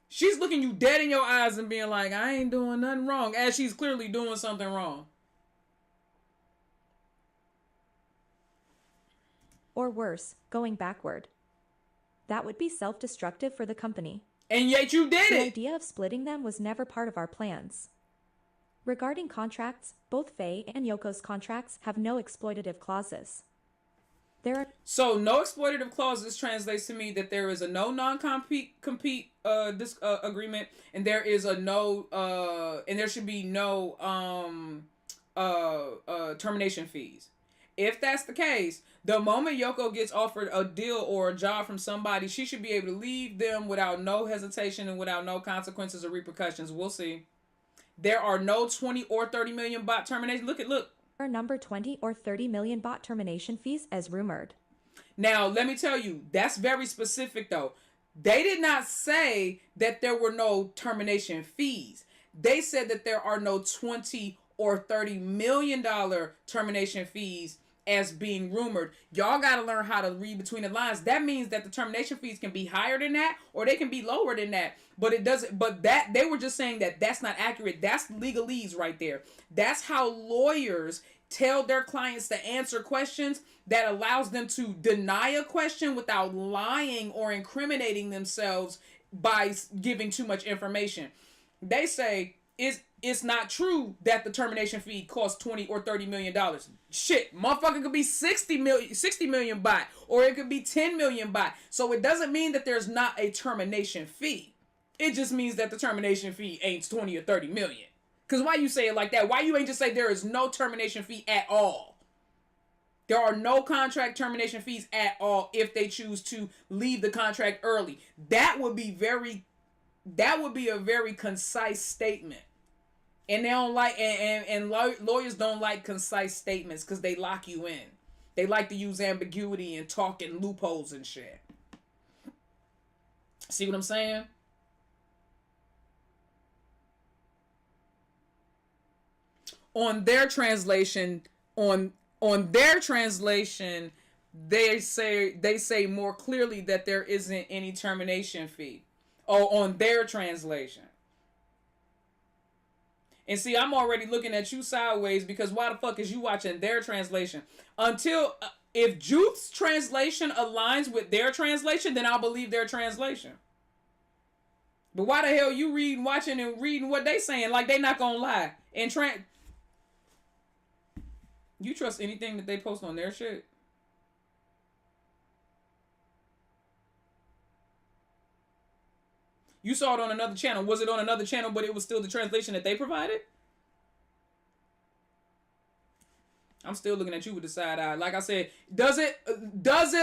She's looking you dead in your eyes and being like, I ain't doing nothing wrong, as she's clearly doing something wrong. Or worse, going backward. That would be self-destructive for the company. And yet you did it! The idea of splitting them was never part of our plans. Regarding contracts, both Faye and Yoko's contracts have no exploitative clauses. So no exploitative clauses translates to me that there is a no non-compete agreement, and there is a no and there should be no termination fees. If that's the case, the moment Yoko gets offered a deal or a job from somebody, she should be able to leave them without no hesitation and without no consequences or repercussions. We'll see. There are no 20 or 30 million bot termination. Look. Number 20 or 30 million bot termination fees as rumored. Now, let me tell you, that's very specific though. They did not say that there were no termination fees. They said that there are no 20 or 30 million dollar termination fees as being rumored. Y'all got to learn how to read between the lines. That means that the termination fees can be higher than that or they can be lower than that. But it doesn't, but that they were just saying that that's not accurate. That's legalese right there. That's how lawyers tell their clients to answer questions that allows them to deny a question without lying or incriminating themselves by giving too much information. They say it's not true that the termination fee costs 20 or 30 million dollars. Shit, motherfucker could be 60 million baht, or it could be 10 million baht. So it doesn't mean that there's not a termination fee. It just means that the termination fee ain't 20 or 30 million. Because why you say it like that? Why you ain't just say there is no termination fee at all? There are no contract termination fees at all if they choose to leave the contract early. That would be a very concise statement. And they don't like, and lawyers don't like concise statements because they lock you in. They like to use ambiguity and talk in loopholes and shit. See what I'm saying? On their translation, they say more clearly that there isn't any termination fee. Oh, on their translation. And see, I'm already looking at you sideways because why the fuck is you watching their translation? If Juth's translation aligns with their translation, then I'll believe their translation. But why the hell you watching and reading what they saying like they not gonna lie? And you trust anything that they post on their shit? You saw it on another channel. Was it on another channel, but it was still the translation that they provided? I'm still looking at you with the side eye. Like I said, does it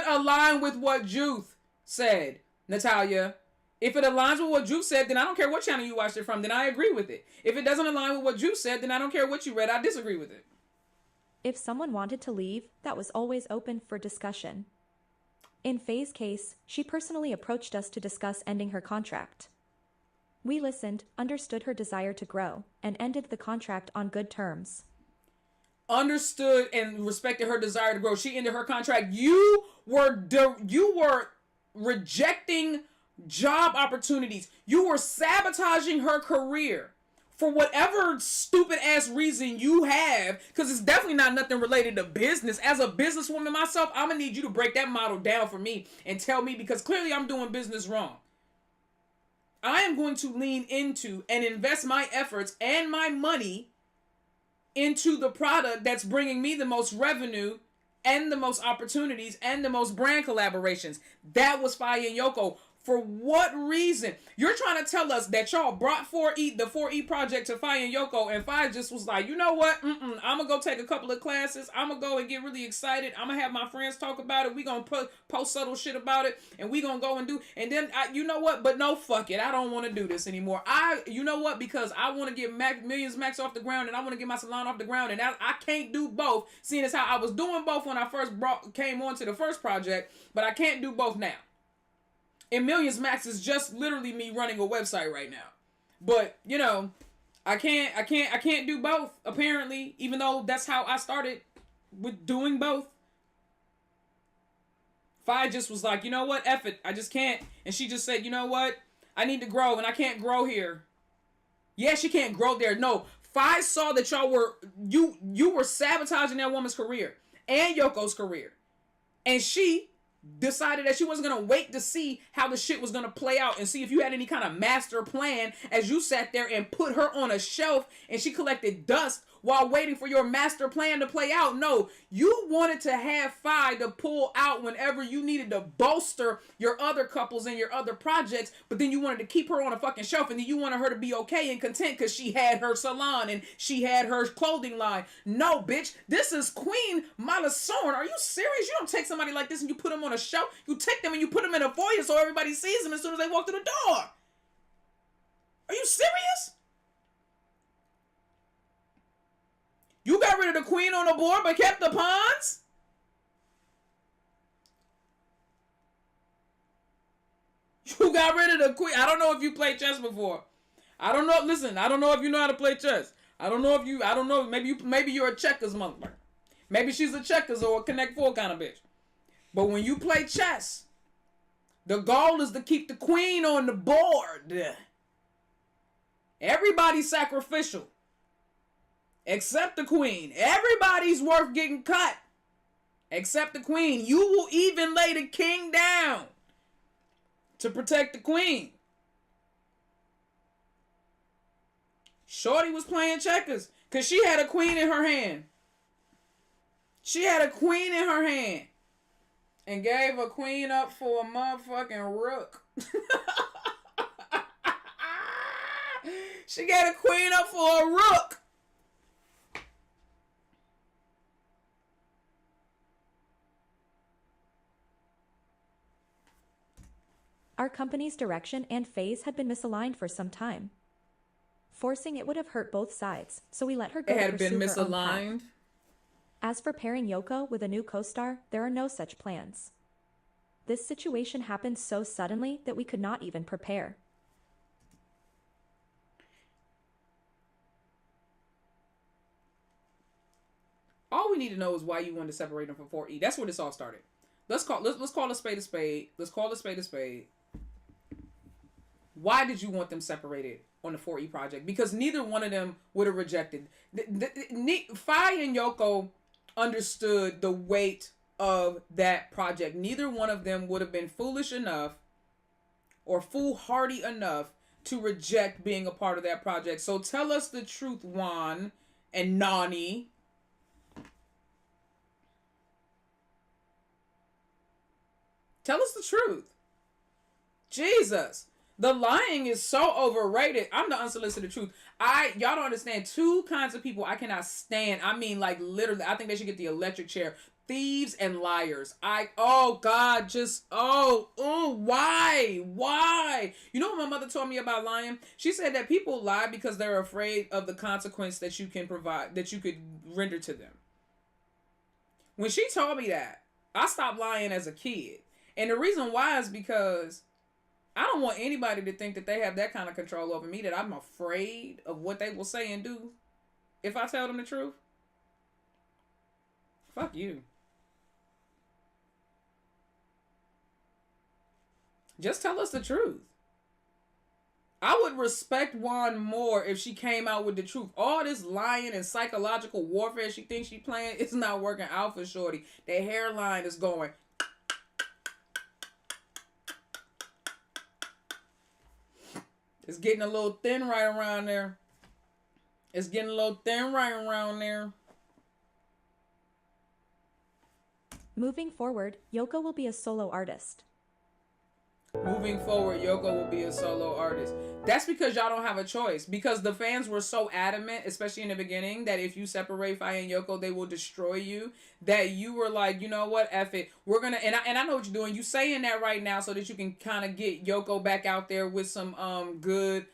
align with what Juth said, Natalia? If it aligns with what Juth said, then I don't care what channel you watched it from. Then I agree with it. If it doesn't align with what Juth said, then I don't care what you read. I disagree with it. If someone wanted to leave, that was always open for discussion. In Faye's case, she personally approached us to discuss ending her contract. We listened, understood her desire to grow, and ended the contract on good terms. Understood and respected her desire to grow. She ended her contract. You were rejecting job opportunities. You were sabotaging her career for whatever stupid ass reason you have, because it's definitely not nothing related to business. As a businesswoman myself, I'm gonna need you to break that model down for me and tell me, because clearly I'm doing business wrong. I am going to lean into and invest my efforts and my money into the product that's bringing me the most revenue and the most opportunities and the most brand collaborations. That was Faye and Yoko. For what reason? You're trying to tell us that y'all brought the 4E project to Faye and Yoko, and Faye just was like, you know what? I'm going to go take a couple of classes. I'm going to go and get really excited. I'm going to have my friends talk about it. We going to post subtle shit about it, and we going to go and do. And then, you know what? But no, fuck it. I don't want to do this anymore. You know what? Because I want to get Millions Max off the ground, and I want to get my salon off the ground, and I can't do both, seeing as how I was doing both when I first came on to the first project, but I can't do both now. And Millions Max is just literally me running a website right now. But, you know, I can't do both, apparently, even though that's how I started with doing both. Faye just was like, you know what, F it, I just can't. And she just said, you know what, I need to grow, and I can't grow here. Yeah, she can't grow there. No, Faye saw that y'all were, you were sabotaging that woman's career and Yoko's career. And she decided that she wasn't going to wait to see how the shit was going to play out and see if you had any kind of master plan as you sat there and put her on a shelf and she collected dust while waiting for your master plan to play out. No, you wanted to have Faye to pull out whenever you needed to bolster your other couples and your other projects, but then you wanted to keep her on a fucking shelf, and then you wanted her to be okay and content because she had her salon and she had her clothing line. No, bitch, this is Queen Malasorn. Are you serious? You don't take somebody like this and you put them on a shelf. You take them and you put them in a foyer so everybody sees them as soon as they walk through the door. Are you serious? You got rid of the queen on the board but kept the pawns? You got rid of the queen. I don't know if you played chess before. I don't know. Listen, I don't know if you know how to play chess. I don't know. Maybe you're a checkers motherfucker. Maybe she's a checkers or a Connect 4 kind of bitch. But when you play chess, the goal is to keep the queen on the board. Everybody's sacrificial. Except the queen. Everybody's worth getting cut. Except the queen. You will even lay the king down to protect the queen. Shorty was playing checkers because she had a queen in her hand. She had a queen in her hand. And gave a queen up for a motherfucking rook. She gave a queen up for a rook. Our company's direction and phase had been misaligned for some time. Forcing it would have hurt both sides, so we let her go. It had been misaligned. As for pairing Yoko with a new co-star, there are no such plans. This situation happened so suddenly that we could not even prepare. All we need to know is why you wanted to separate them from 4E. That's where this all started. Let's call a spade a spade. Let's call a spade a spade. Why did you want them separated on the 4E project? Because neither one of them would have rejected. Faye and Yoko understood the weight of that project. Neither one of them would have been foolish enough or foolhardy enough to reject being a part of that project. So tell us the truth, Juan and Nani. Tell us the truth. Jesus. The lying is so overrated. I'm the unsolicited truth. Y'all don't understand. Two kinds of people I cannot stand. I mean, like, literally, I think they should get the electric chair. Thieves and liars. God, why? You know what my mother told me about lying? She said that people lie because they're afraid of the consequence that you can provide, that you could render to them. When she told me that, I stopped lying as a kid. And the reason why is because I don't want anybody to think that they have that kind of control over me, that I'm afraid of what they will say and do if I tell them the truth. Fuck you. Just tell us the truth. I would respect Juan more if she came out with the truth. All this lying and psychological warfare she thinks she playing, it's not working out for Shorty. Their hairline is going. It's getting a little thin right around there. It's getting a little thin right around there. Moving forward, Yoko will be a solo artist. Moving forward, Yoko will be a solo artist. That's because y'all don't have a choice. Because the fans were so adamant, especially in the beginning, that if you separate Faye and Yoko, they will destroy you. That you were like, you know what, F it. We're gonna and I know what you're doing. You saying that right now so that you can kind of get Yoko back out there with some good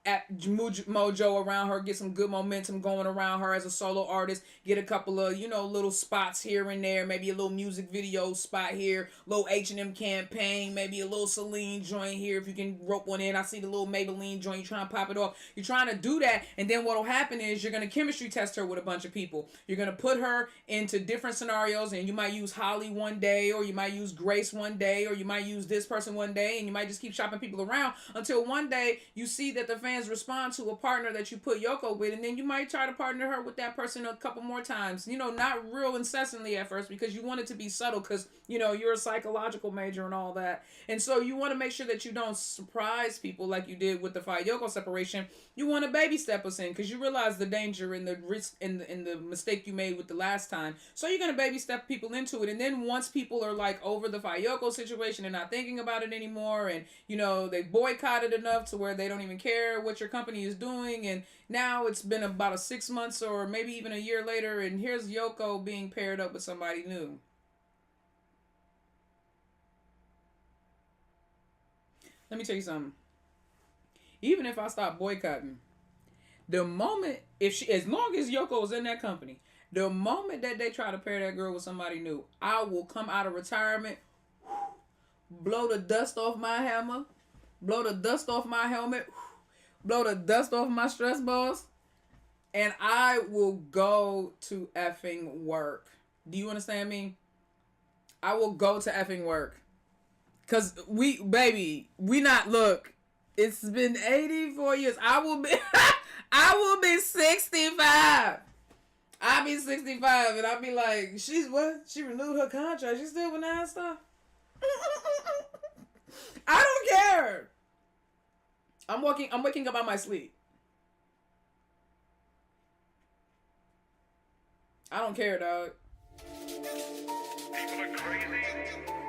at mojo around her, get some good momentum going around her as a solo artist, get a couple of, you know, little spots here and there, maybe a little music video spot here, little H&M campaign, maybe a little Celine joint here if you can rope one in. I see the little Maybelline joint, you're trying to pop it off. You're trying to do that, and then what'll happen is you're going to chemistry test her with a bunch of people. You're going to put her into different scenarios, and you might use Holly one day, or you might use Grace one day, or you might use this person one day, and you might just keep shopping people around until one day you see that the fans respond to a partner that you put Yoko with, and then you might try to partner her with that person a couple more times. You know, not real incessantly at first because you want it to be subtle because, you know, you're a psychological major and all that. And so you want to make sure that you don't surprise people like you did with the Fayeyoko separation. You want to baby step us in because you realize the danger and the risk and the mistake you made with the last time. So you're going to baby step people into it. And then once people are like over the Fayeyoko situation and not thinking about it anymore, and, you know, they boycotted enough to where they don't even care what your company is doing, and now it's been about 6 months or maybe even a year later, and here's Yoko being paired up with somebody new. Let me tell you something. Even if I stop boycotting, the moment, if she, as long as Yoko is in that company, the moment that they try to pair that girl with somebody new, I will come out of retirement, blow the dust off my hammer, blow the dust off my helmet, blow the dust off my stress balls, and I will go to effing work. Do you understand me? I will go to effing work. Cause we not, look, it's been 84 years. I will be 65. I'll be 65 and I'll be like, she's what? She renewed her contract. She's still with Ninestar? I don't care. I'm waking up out my sleep. I don't care, dog. People are crazy.